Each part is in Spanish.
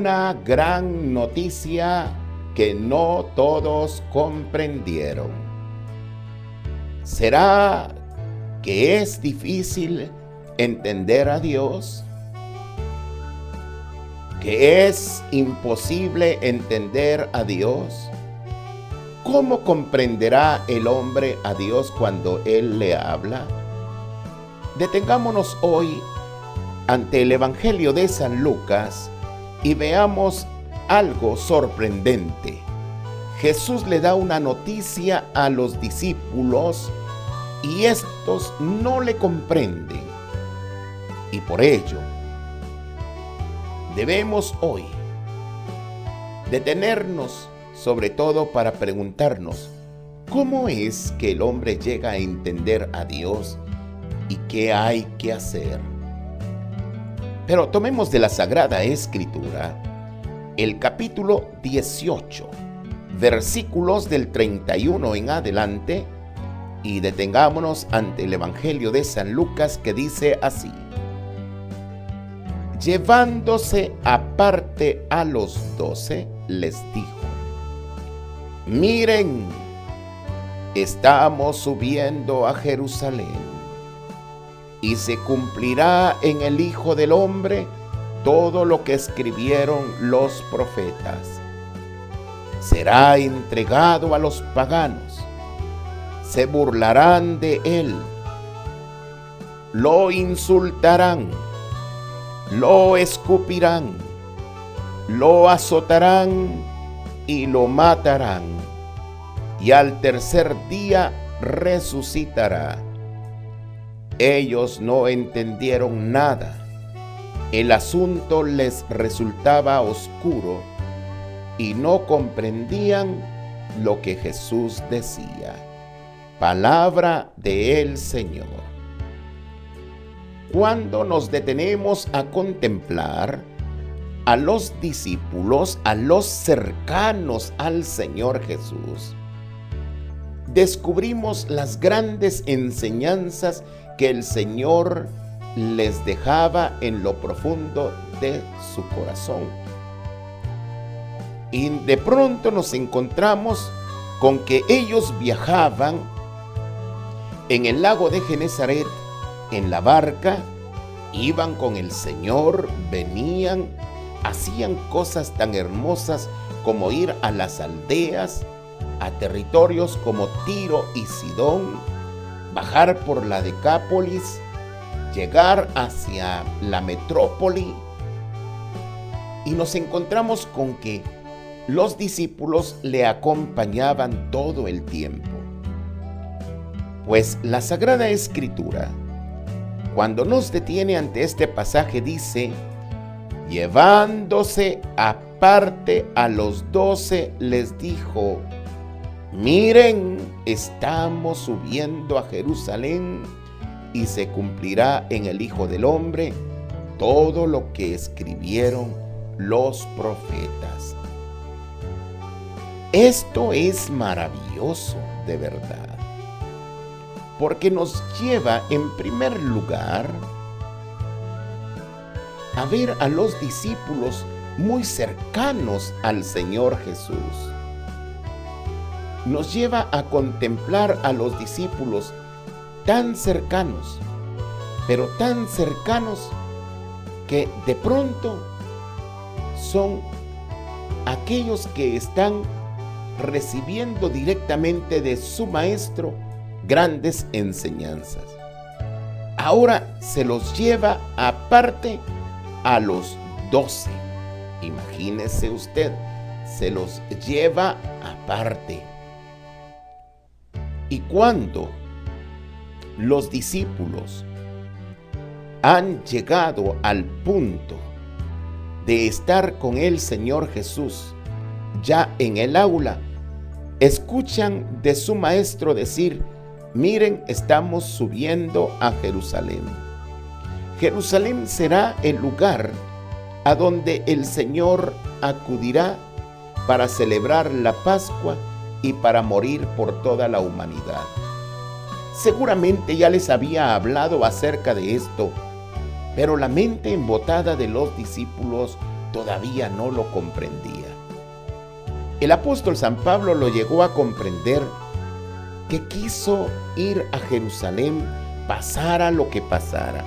una gran noticia que no todos comprendieron. ¿Será que es difícil entender a Dios? ¿Que es imposible entender a Dios? ¿Cómo comprenderá el hombre a Dios cuando Él le habla? Detengámonos hoy ante el Evangelio de San Lucas y veamos algo sorprendente. Jesús le da una noticia a los discípulos y estos no le comprenden. Y por ello, debemos hoy detenernos sobre todo para preguntarnos cómo es que el hombre llega a entender a Dios y qué hay que hacer. Pero tomemos de la Sagrada Escritura el capítulo 18, versículos del 31 en adelante, y detengámonos ante el Evangelio de San Lucas, que dice así: llevándose aparte a los 12, les dijo: miren, estamos subiendo a Jerusalén, y se cumplirá en el Hijo del Hombre todo lo que escribieron los profetas. Será entregado a los paganos, se burlarán de él, lo insultarán, lo escupirán, lo azotarán y lo matarán, y al tercer día resucitará. Ellos no entendieron nada. El asunto les resultaba oscuro y no comprendían lo que Jesús decía. Palabra del Señor. Cuando nos detenemos a contemplar a los discípulos, a los cercanos al Señor Jesús, descubrimos las grandes enseñanzas que el Señor les dejaba en lo profundo de su corazón. Y de pronto nos encontramos con que ellos viajaban en el lago de Genesaret en la barca, iban con el Señor, venían, hacían cosas tan hermosas como ir a las aldeas, a territorios como Tiro y Sidón, bajar por la Decápolis, llegar hacia la metrópoli, y nos encontramos con que los discípulos le acompañaban todo el tiempo. Pues la Sagrada Escritura, cuando nos detiene ante este pasaje, dice: llevándose aparte a los 12, les dijo: miren, estamos subiendo a Jerusalén, y se cumplirá en el Hijo del Hombre todo lo que escribieron los profetas. Esto es maravilloso, de verdad, porque nos lleva en primer lugar a ver a los discípulos muy cercanos al Señor Jesús. Nos lleva a contemplar a los discípulos tan cercanos, pero tan cercanos que de pronto son aquellos que están recibiendo directamente de su maestro grandes enseñanzas. Ahora se los lleva aparte a los 12. Imagínese usted, se los lleva aparte. Y cuando los discípulos han llegado al punto de estar con el Señor Jesús ya en el aula, escuchan de su maestro decir: miren, estamos subiendo a Jerusalén. Jerusalén será el lugar a donde el Señor acudirá para celebrar la Pascua y para morir por toda la humanidad. Seguramente ya les había hablado acerca de esto, pero la mente embotada de los discípulos todavía no lo comprendía. El apóstol San Pablo lo llegó a comprender, que quiso ir a Jerusalén pasara lo que pasara.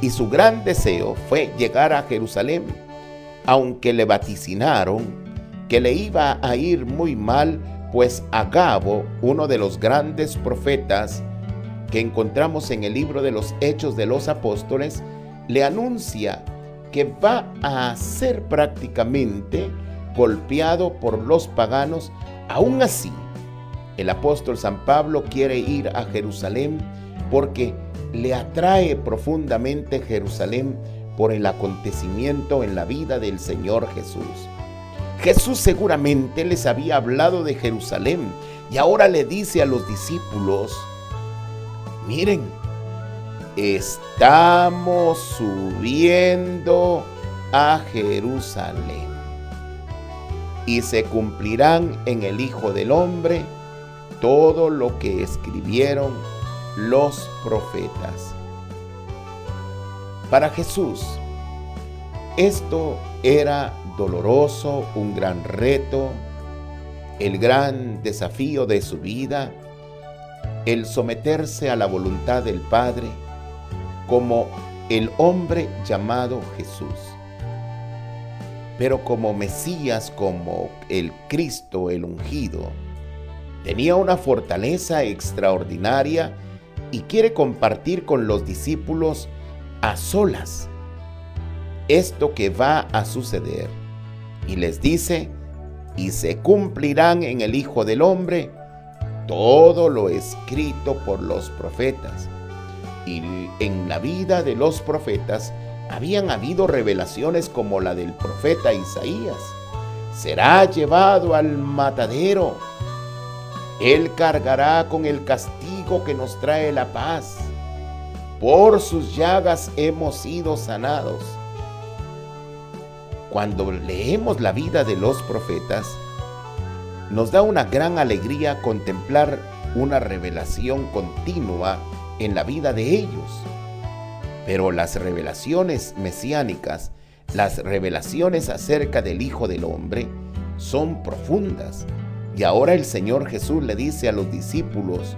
Y su gran deseo fue llegar a Jerusalén, aunque le vaticinaron que le iba a ir muy mal, pues Agabo, uno de los grandes profetas que encontramos en el libro de los Hechos de los Apóstoles, le anuncia que va a ser prácticamente golpeado por los paganos. Aún así, el apóstol San Pablo quiere ir a Jerusalén porque le atrae profundamente Jerusalén por el acontecimiento en la vida del Señor Jesús. Jesús seguramente les había hablado de Jerusalén y ahora le dice a los discípulos: miren, estamos subiendo a Jerusalén y se cumplirán en el Hijo del Hombre todo lo que escribieron los profetas. Para Jesús, esto era doloroso, un gran reto, el gran desafío de su vida, el someterse a la voluntad del Padre como el hombre llamado Jesús. Pero como Mesías, como el Cristo, el ungido, tenía una fortaleza extraordinaria y quiere compartir con los discípulos a solas esto que va a suceder. Y les dice: y se cumplirán en el Hijo del Hombre todo lo escrito por los profetas. Y en la vida de los profetas habían habido revelaciones como la del profeta Isaías: será llevado al matadero, él cargará con el castigo que nos trae la paz, por sus llagas hemos sido sanados. Cuando leemos la vida de los profetas, nos da una gran alegría contemplar una revelación continua en la vida de ellos. Pero las revelaciones mesiánicas, las revelaciones acerca del Hijo del Hombre, son profundas. Y ahora el Señor Jesús le dice a los discípulos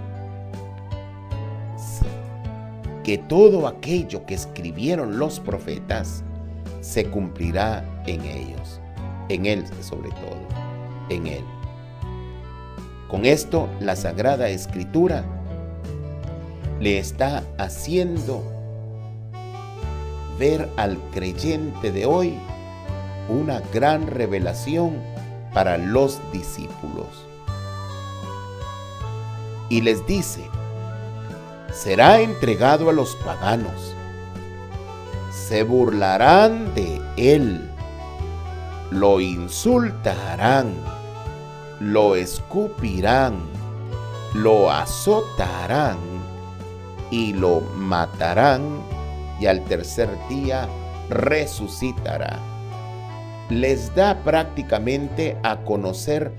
que todo aquello que escribieron los profetas se cumplirá en ellos, en Él sobre todo, en Él. Con esto, la Sagrada Escritura le está haciendo ver al creyente de hoy una gran revelación para los discípulos. Y les dice: será entregado a los paganos, se burlarán de él, lo insultarán, lo escupirán, lo azotarán y lo matarán, y al tercer día resucitará. Les da prácticamente a conocer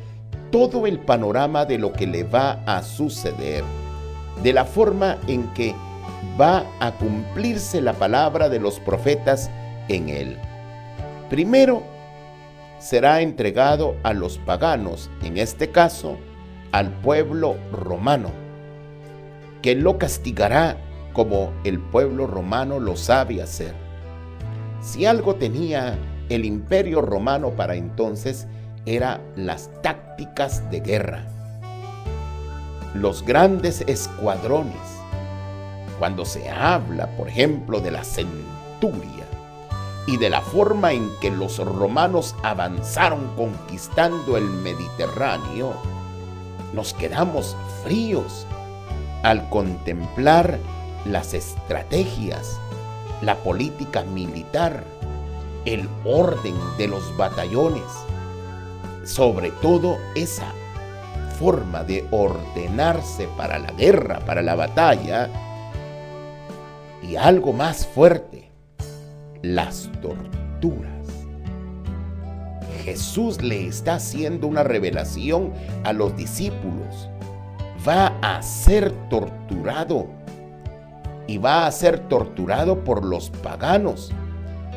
todo el panorama de lo que le va a suceder, de la forma en que va a cumplirse la palabra de los profetas en él. Primero, será entregado a los paganos, en este caso, al pueblo romano, que lo castigará como el pueblo romano lo sabe hacer. Si algo tenía el imperio romano para entonces, eran las tácticas de guerra. Los grandes escuadrones. Cuando se habla, por ejemplo, de la centuria y de la forma en que los romanos avanzaron conquistando el Mediterráneo, nos quedamos fríos al contemplar las estrategias, la política militar, el orden de los batallones, sobre todo esa forma de ordenarse para la guerra, para la batalla, y algo más fuerte, las torturas. Jesús le está haciendo una revelación a los discípulos. Va a ser torturado, y va a ser torturado por los paganos,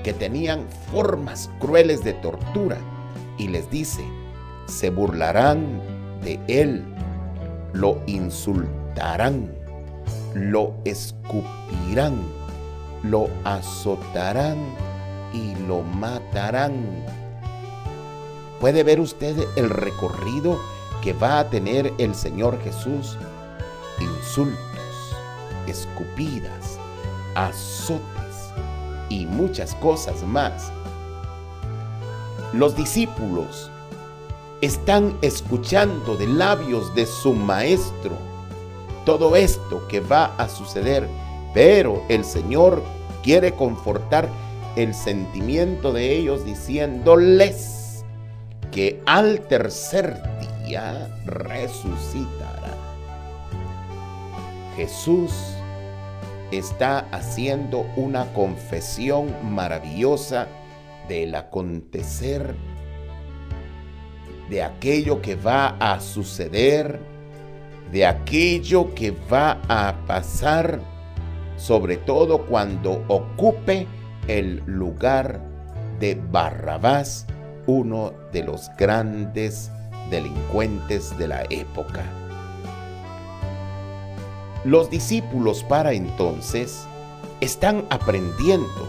que tenían formas crueles de tortura, y les dice: se burlarán de él, lo insultarán, lo escupirán, lo azotarán y lo matarán. ¿Puede ver usted el recorrido que va a tener el Señor Jesús? Insultos, escupidas, azotes y muchas cosas más. Los discípulos están escuchando de labios de su maestro todo esto que va a suceder, pero el Señor quiere confortar el sentimiento de ellos diciéndoles que al tercer día resucitará. Jesús está haciendo una confesión maravillosa del acontecer, de aquello que va a suceder, de aquello que va a pasar, sobre todo cuando ocupe el lugar de Barrabás, uno de los grandes delincuentes de la época. Los discípulos para entonces están aprendiendo,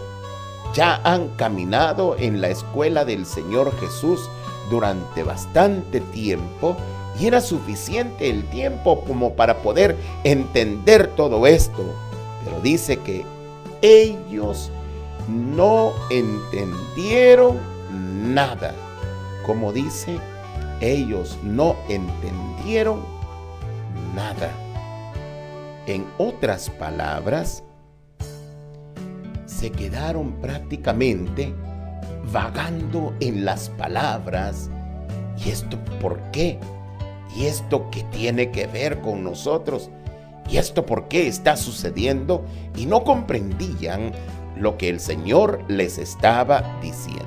ya han caminado en la escuela del Señor Jesús durante bastante tiempo, y era suficiente el tiempo como para poder entender todo esto. Pero dice que ellos no entendieron nada. Como dice, ellos no entendieron nada. En otras palabras, se quedaron prácticamente vagando en las palabras. ¿Y esto por qué? ¿Y esto qué tiene que ver con nosotros? ¿Y esto por qué está sucediendo? Y no comprendían lo que el Señor les estaba diciendo.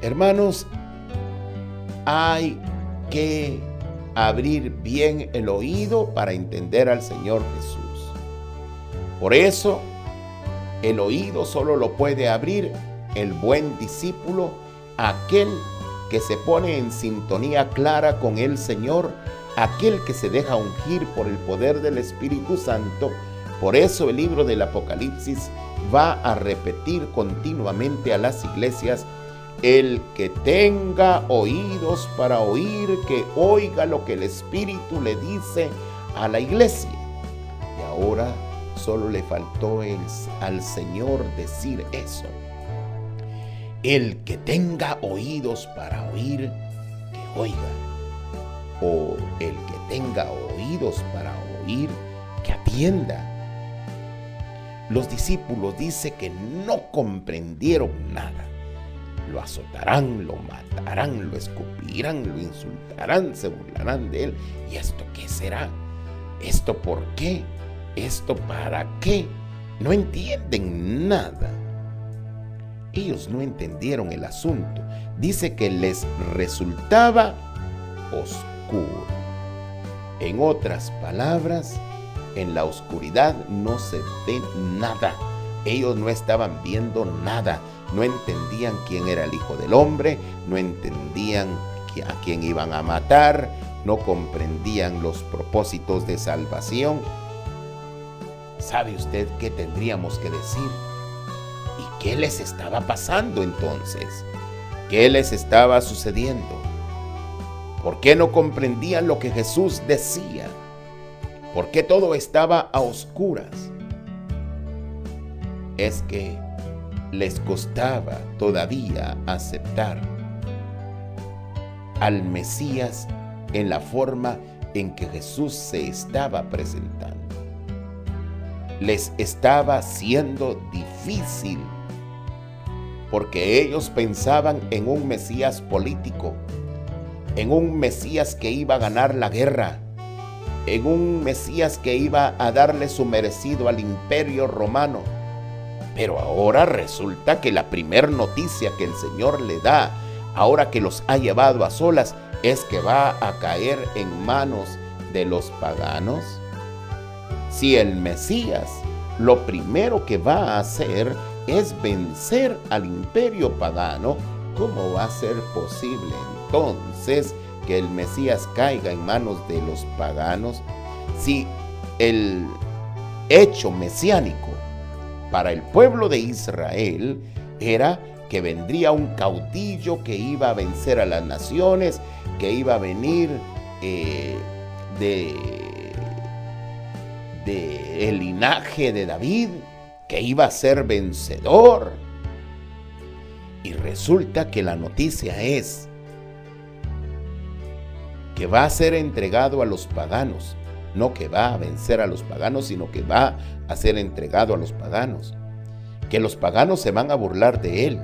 Hermanos, hay que abrir bien el oído para entender al Señor Jesús. Por eso, el oído solo lo puede abrir el buen discípulo, aquel que se pone en sintonía clara con el Señor, aquel que se deja ungir por el poder del Espíritu Santo. Por eso el libro del Apocalipsis va a repetir continuamente a las iglesias: el que tenga oídos para oír, que oiga lo que el Espíritu le dice a la iglesia. Y ahora solo le faltó al Señor decir eso: el que tenga oídos para oír, que oiga. O el que tenga oídos para oír, que atienda. Los discípulos dice que no comprendieron nada. Lo azotarán, lo matarán, lo escupirán, lo insultarán, se burlarán de él. ¿Y esto qué será? ¿Esto por qué? ¿Esto para qué? No entienden nada. Ellos no entendieron el asunto. Dice que les resultaba oscuro. En otras palabras, en la oscuridad no se ve nada. Ellos no estaban viendo nada. No entendían quién era el Hijo del Hombre, no entendían a quién iban a matar, no comprendían los propósitos de salvación. ¿Sabe usted qué tendríamos que decir? ¿Y qué les estaba pasando entonces? ¿Qué les estaba sucediendo? ¿Por qué no comprendían lo que Jesús decía? ¿Por qué todo estaba a oscuras? Es que les costaba todavía aceptar al Mesías en la forma en que Jesús se estaba presentando. Les estaba siendo difícil porque ellos pensaban en un Mesías político, en un Mesías que iba a ganar la guerra, en un Mesías que iba a darle su merecido al Imperio Romano. Pero ahora resulta que la primer noticia que el Señor le da, ahora que los ha llevado a solas, es que va a caer en manos de los paganos. Si el Mesías lo primero que va a hacer es vencer al imperio pagano, ¿cómo va a ser posible entonces que el Mesías caiga en manos de los paganos si el hecho mesiánico para el pueblo de Israel era que vendría un caudillo que iba a vencer a las naciones, que iba a venir el linaje de David, que iba a ser vencedor? Y resulta que la noticia es que va a ser entregado a los paganos. No que va a vencer a los paganos, sino que va a ser entregado a los paganos. Que los paganos se van a burlar de él,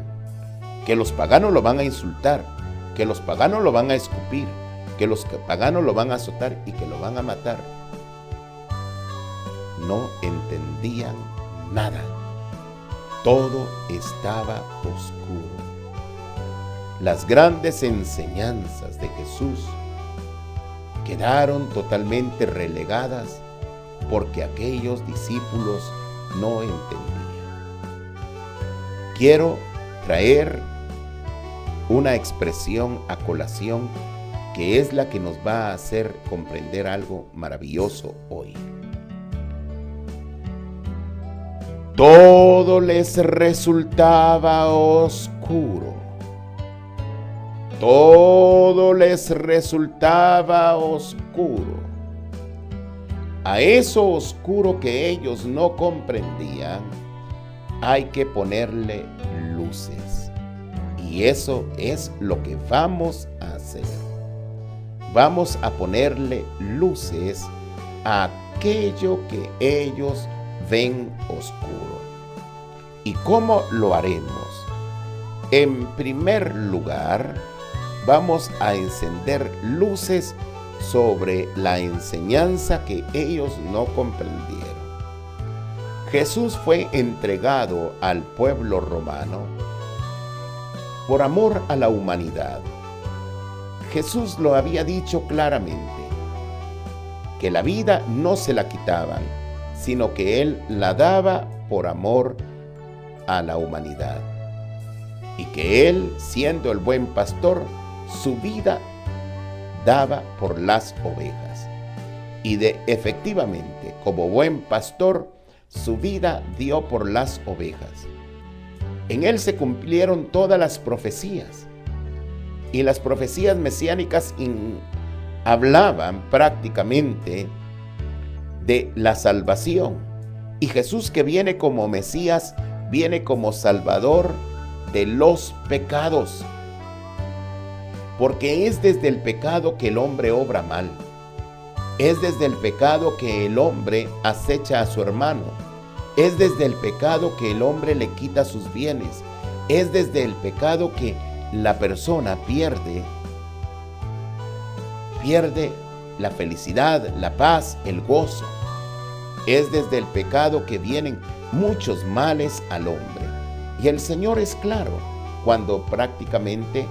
que los paganos lo van a insultar, que los paganos lo van a escupir, que los paganos lo van a azotar y que lo van a matar. No entendían nada. Todo estaba oscuro. Las grandes enseñanzas de Jesús quedaron totalmente relegadas porque aquellos discípulos no entendían. Quiero traer una expresión a colación que es la que nos va a hacer comprender algo maravilloso hoy. Todo les resultaba oscuro. Todo les resultaba oscuro. A eso oscuro que ellos no comprendían, hay que ponerle luces. Y eso es lo que vamos a hacer. Vamos a ponerle luces a aquello que ellos ven oscuro. ¿Y cómo lo haremos? En primer lugar, vamos a encender luces sobre la enseñanza que ellos no comprendieron. Jesús fue entregado al pueblo romano por amor a la humanidad. Jesús lo había dicho claramente, que la vida no se la quitaban, sino que Él la daba por amor a la humanidad. Y que Él, siendo el buen pastor, su vida daba por las ovejas. Y efectivamente, como buen pastor, su vida dio por las ovejas. En Él se cumplieron todas las profecías. Y las profecías mesiánicas hablaban prácticamente de la salvación. Y Jesús, que viene como Mesías, viene como Salvador de los pecados. Porque es desde el pecado que el hombre obra mal. Es desde el pecado que el hombre acecha a su hermano. Es desde el pecado que el hombre le quita sus bienes. Es desde el pecado que la persona pierde la felicidad, la paz, el gozo. Es desde el pecado que vienen muchos males al hombre. Y el Señor es claro cuando prácticamente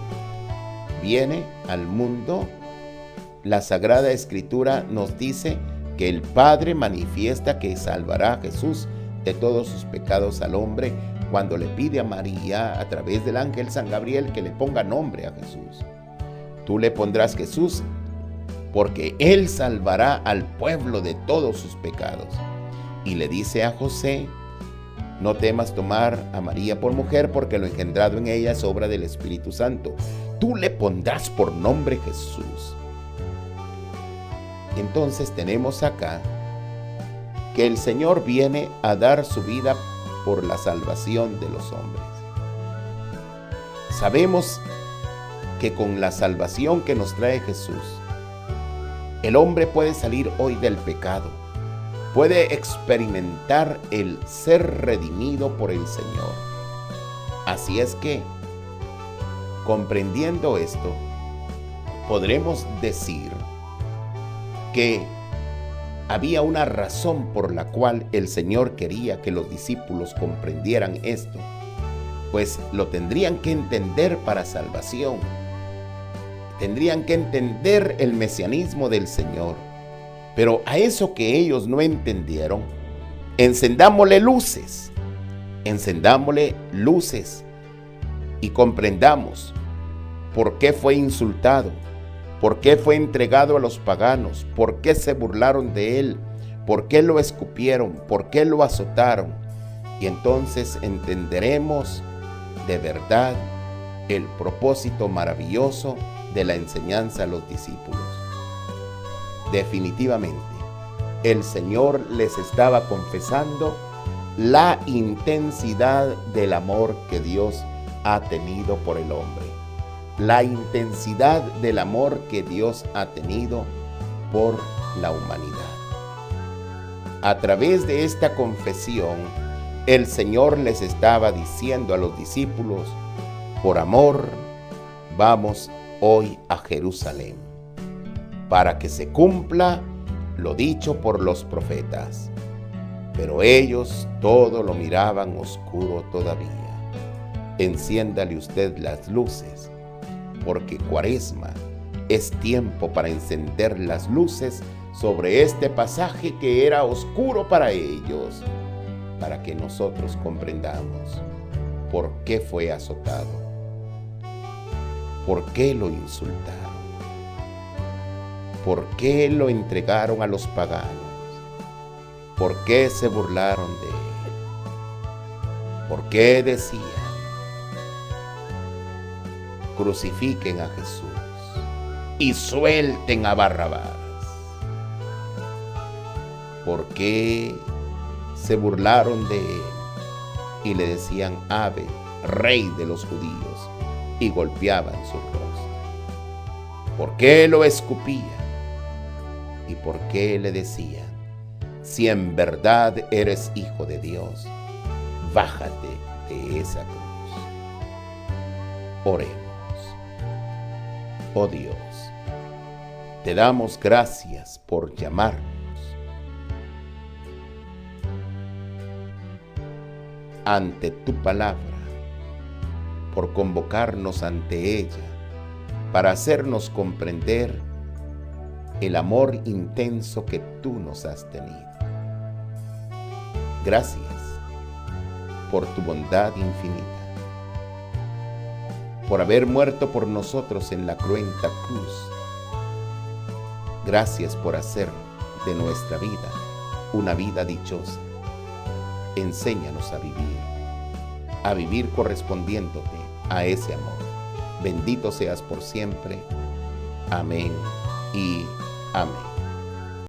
viene al mundo. La Sagrada Escritura nos dice que el Padre manifiesta que salvará a Jesús de todos sus pecados al hombre cuando le pide a María a través del ángel San Gabriel que le ponga nombre a Jesús. Tú le pondrás Jesús porque Él salvará al pueblo de todos sus pecados. Y le dice a José: no temas tomar a María por mujer, porque lo engendrado en ella es obra del Espíritu Santo. Tú le pondrás por nombre Jesús. Entonces tenemos acá que el Señor viene a dar su vida por la salvación de los hombres. Sabemos que con la salvación que nos trae Jesús, el hombre puede salir hoy del pecado, puede experimentar el ser redimido por el Señor. Así es que, comprendiendo esto, podremos decir que había una razón por la cual el Señor quería que los discípulos comprendieran esto, pues lo tendrían que entender para salvación. Tendrían que entender el mesianismo del Señor. Pero a eso que ellos no entendieron, encendámosle luces. Encendámosle luces y comprendamos por qué fue insultado, por qué fue entregado a los paganos, por qué se burlaron de él, por qué lo escupieron, por qué lo azotaron. Y entonces entenderemos de verdad el propósito maravilloso de la enseñanza a los discípulos. Definitivamente, el Señor les estaba confesando la intensidad del amor que Dios ha tenido por el hombre, la intensidad del amor que Dios ha tenido por la humanidad. A través de esta confesión, el Señor les estaba diciendo a los discípulos: por amor, vamos hoy a Jerusalén, para que se cumpla lo dicho por los profetas. Pero ellos todo lo miraban oscuro todavía. Enciéndale usted las luces, porque Cuaresma es tiempo para encender las luces sobre este pasaje que era oscuro para ellos, para que nosotros comprendamos por qué fue azotado, por qué lo insultaron, por qué lo entregaron a los paganos, por qué se burlaron de él, por qué decían: crucifiquen a Jesús y suelten a Barrabás. ¿Por qué se burlaron de él y le decían: Ave, Rey de los judíos, y golpeaban su rostro? ¿Por qué lo escupían? ¿Y por qué le decían: si en verdad eres Hijo de Dios, bájate de esa cruz? Oremos. Oh Dios, te damos gracias por llamarnos ante tu palabra, por convocarnos ante ella, para hacernos comprender el amor intenso que tú nos has tenido. Gracias por tu bondad infinita, por haber muerto por nosotros en la cruenta cruz. Gracias por hacer de nuestra vida una vida dichosa. Enséñanos a vivir correspondiéndote a ese amor. Bendito seas por siempre. Amén y amén.